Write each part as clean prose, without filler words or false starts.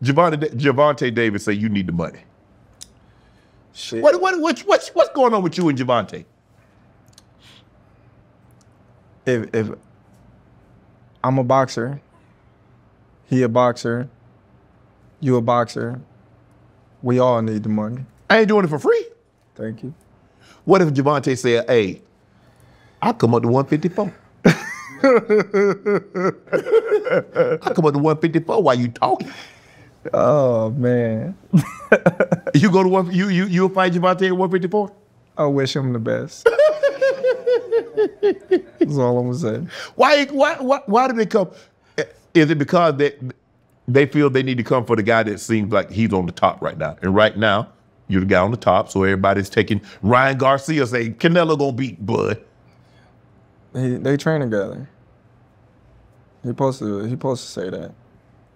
Gervonta Davis say you need the money. Shit. What's going on with you and Gervonta? If I'm a boxer, he a boxer, you a boxer, we all need the money. I ain't doing it for free. Thank you. What if Gervonta said, hey, I'll come up to 154. I'll come up to 154 while you talking. Oh man. You go to you'll fight Gervonta at 154? I wish him the best. That's all I'm gonna say. Why do they come? Is it because they feel they need to come for the guy that seems like he's on the top right now? And right now, you're the guy on the top, so everybody's taking Ryan Garcia saying Canelo gonna beat Bud. They train together. He supposed to say that.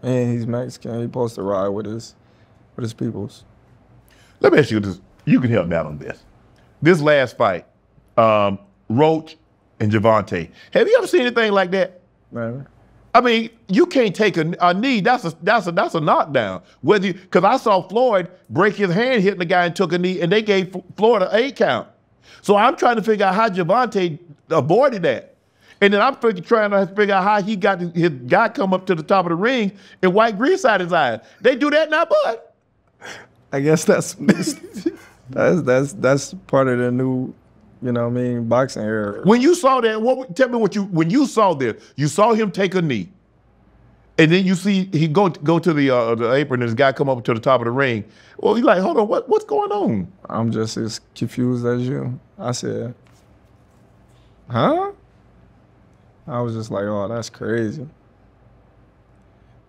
And he's Mexican. He supposed to ride with his peoples. Let me ask you this. You can help me out on this. This last fight, Roach and Gervonta. Have you ever seen anything like that? Never. I mean, you can't take a knee. That's a knockdown. Because I saw Floyd break his hand hitting the guy and took a knee, and they gave Floyd an 8 count. So I'm trying to figure out how Gervonta avoided that. And then I'm trying to figure out how he got his guy come up to the top of the ring and wipe grease out his eyes. They do that now, Bud. I guess that's part of the new, you know what I mean, boxing era. When you saw that, tell me when you saw this, you saw him take a knee, and then you see he go to the apron and this guy come up to the top of the ring. Well, he's like, hold on, what's going on? I'm just as confused as you. I said, huh? I was just like, oh, that's crazy.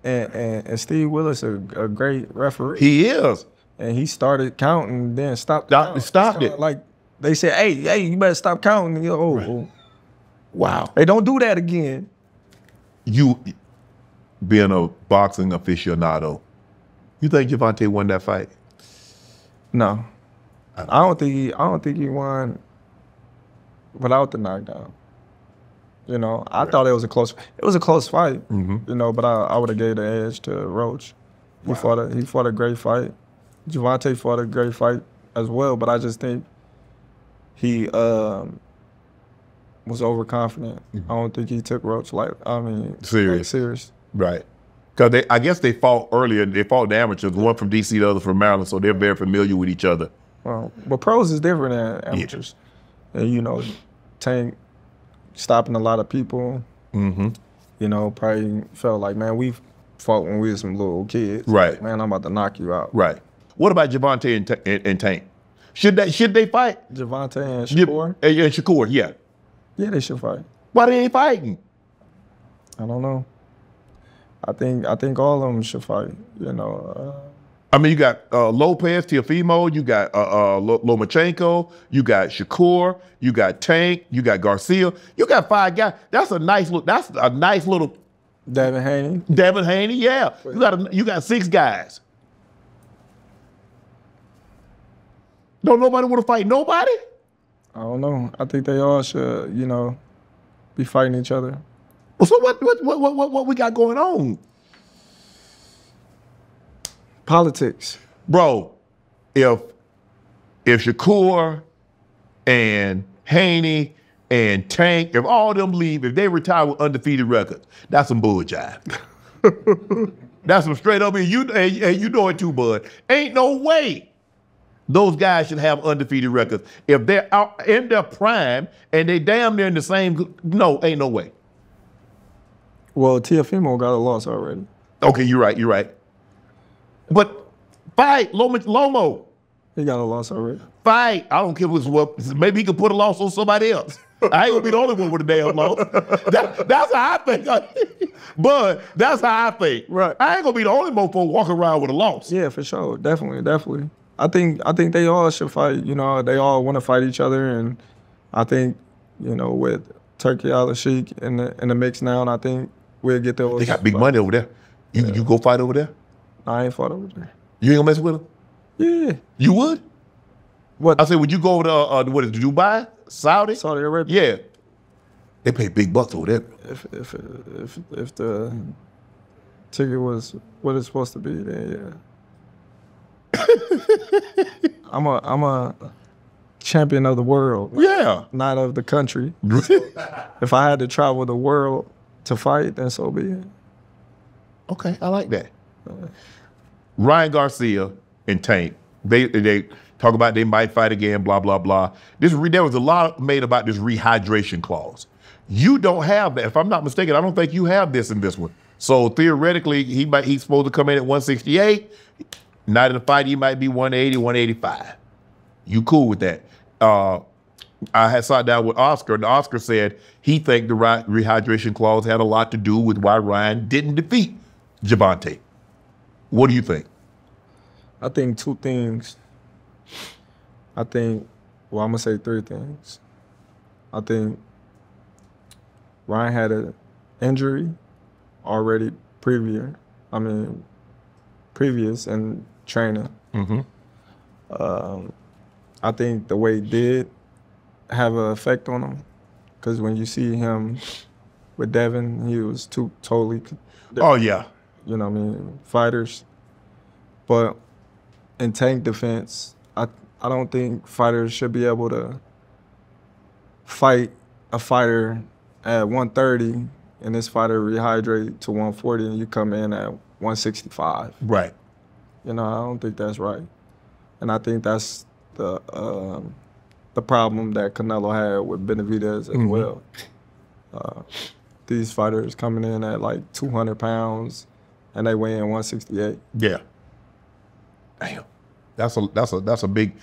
And Steve Willis a great referee. He is. And he started counting, then stopped it. Like they said, hey, you better stop counting. Right. Wow. Hey, don't do that again. You being a boxing aficionado, you think Gervonta won that fight? No. I don't think he won without the knockdown. You know, I thought it was a close fight. You know, but I would have gave the edge to Roach. He fought a great fight. Gervonta fought a great fight as well, but I just think he was overconfident. I don't think he took Roach serious. Right. Because I guess they fought earlier. They fought the amateurs, one from DC, the other from Maryland, so they're very familiar with each other. Well, but pros is different than amateurs. Yeah. And you know, Tank stopping a lot of people. You know, probably felt like, man, we fought when we were some little kids. Right. Like, man, I'm about to knock you out. Right. What about Gervonta and Tank? Should they fight? Gervonta and Shakur? And Shakur, yeah. Yeah, they should fight. Why they ain't fighting? I don't know. I think all of them should fight. You know. I mean, you got Lopez, Teofimo, you got Lomachenko, you got Shakur, you got Tank, you got Garcia. You got 5 guys. That's a nice little. Devin Haney. Devin Haney, yeah. You got 6 guys. Don't nobody want to fight nobody? I don't know. I think they all should, you know, be fighting each other. Well, so what we got going on? Politics. Bro, if Shakur and Haney and Tank, if all of them leave, if they retire with undefeated records, that's some bull jive. That's some straight up, and you know it too, Bud. Ain't no way those guys should have undefeated records. If they're out in their prime and they damn near in the same, no, ain't no way. Well, Teofimo got a loss already. Okay, you're right. But fight Lomo. He got a loss already. Fight. I don't care what. Maybe he could put a loss on somebody else. I ain't gonna be the only one with a damn loss. That's how I think. But that's how I think. Right. I ain't gonna be the only mofo walking around with a loss. Yeah, for sure. Definitely. I think they all should fight. You know, they all want to fight each other, and I think, you know, with Turkey Al-Sheikh in the mix now, and I think we'll get those. They got big money over there. You go fight over there? I ain't fought over there. You ain't gonna mess with them? Yeah. You would? What? I said, would you go over to what is it, Dubai? Saudi Arabia? Yeah. They pay big bucks over there. If the ticket was what it's supposed to be, then yeah. I'm a champion of the world. Yeah. Not of the country. If I had to travel the world to fight, then so be it. Okay, I like that. Ryan Garcia and Tank, they talk about they might fight again, blah, blah, blah. There was a lot made about this rehydration clause. You don't have that. If I'm not mistaken, I don't think you have this in this one. So theoretically, he's supposed to come in at 168. Night of the fight, he might be 180, 185. You cool with that? I had sat down with Oscar, and Oscar said he think the rehydration clause had a lot to do with why Ryan didn't defeat Gervonta. What do you think? I think two things. I'm going to say three things. I think Ryan had an injury already previous in training. Mm-hmm. I think the way he did have an effect on him, because when you see him with Devin, he was two totally different, Oh, yeah. you know what I mean, fighters. But in Tank defense, I don't think fighters should be able to fight a fighter at 130 and this fighter rehydrate to 140 and you come in at 165. Right. You know, I don't think that's right. And I think that's the problem that Canelo had with Benavidez as well. These fighters coming in at like 200 pounds and they weigh in 168. Yeah. Damn. That's a big.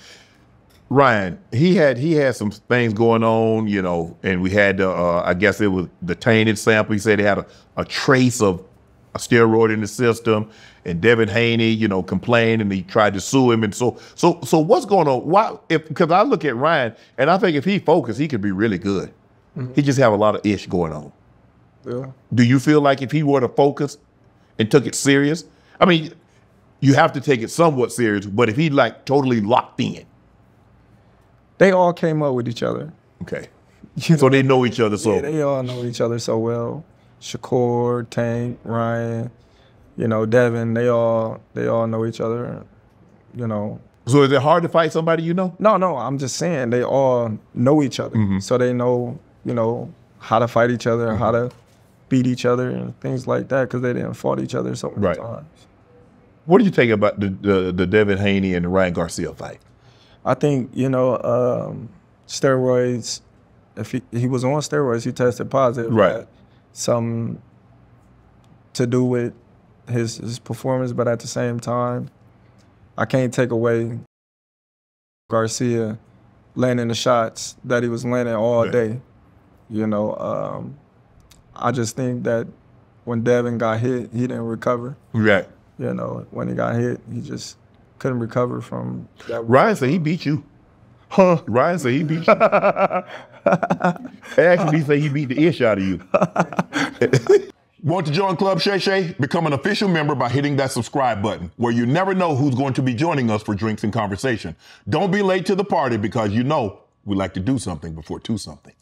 Ryan, he had some things going on, you know, and we had I guess it was the tainted sample. He said he had a trace of a steroid in the system, and Devin Haney, you know, complained and he tried to sue him. And so what's going on? Why? Because I look at Ryan and I think if he focused, he could be really good. He just have a lot of ish going on. Yeah. Do you feel like if he were to focus and took it serious? I mean, you have to take it somewhat serious, but if he like totally locked in. They all came up with each other. Okay. So they know each other. So yeah, they all know each other so well. Shakur, Tank, Ryan, you know, Devin, they all know each other, you know. So is it hard to fight somebody you know? No, I'm just saying they all know each other. So they know, you know, how to fight each other, how to beat each other and things like that, because they didn't fought each other so many times. What do you think about the Devin Haney and the Ryan Garcia fight? I think, you know, steroids, if he was on steroids, he tested positive. Right. Something to do with his performance, but at the same time, I can't take away Garcia landing the shots that he was landing all day. You know, I just think that when Devin got hit, he didn't recover. Right. You know, when he got hit, he just couldn't recover from that. Ryan said he beat you. Huh? Ryan said he beat you. Actually, he said he beat the ish out of you. Want to join Club Shay Shay? Become an official member by hitting that subscribe button, where you never know who's going to be joining us for drinks and conversation. Don't be late to the party, because you know we like to do something before 2 something.